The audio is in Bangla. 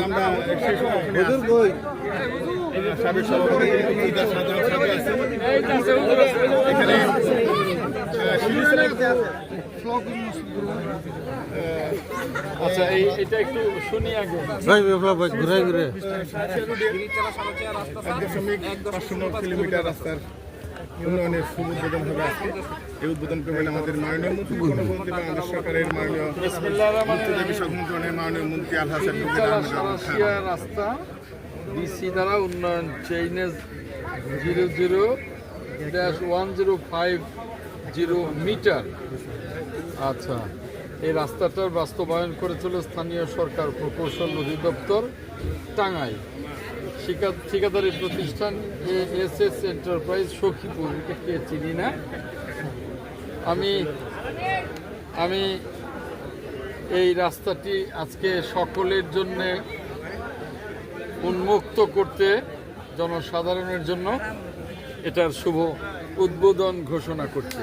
আমরা সাবেক সভাপতি এখানে আচ্ছা এটা একটু শুনি আগে ঘুরে 1.5 কিলোমিটার রাস্তার উন্নয়নের শুভ উদ্বোধন হবে আজকে। এই উদ্বোধন করবেন আমাদের মাননীয় মন্ত্রী গণপ্রজাতন্ত্রী বাংলাদেশ সরকারের মাননীয় সংগঠনের মাননীয় মন্ত্রী আল হাসান সারাশিয়া রাস্তা ডিসি দ্বারা উন্নয়ন চেইনেজ 00-1050 মিটার। আচ্ছা, এই রাস্তাটার বাস্তবায়ন করেছিল স্থানীয় সরকার প্রকৌশল অধিদপ্তর টাঙ্গাইল, ঠিকাদারি প্রতিষ্ঠান এএসএস এন্টারপ্রাইজ সখীপুর। কে চিনি না আমি এই রাস্তাটি আজকে সকলের জন্য উন্মুক্ত করতে, জনসাধারণের জন্য এটার শুভ উদ্বোধন ঘোষণা করছি।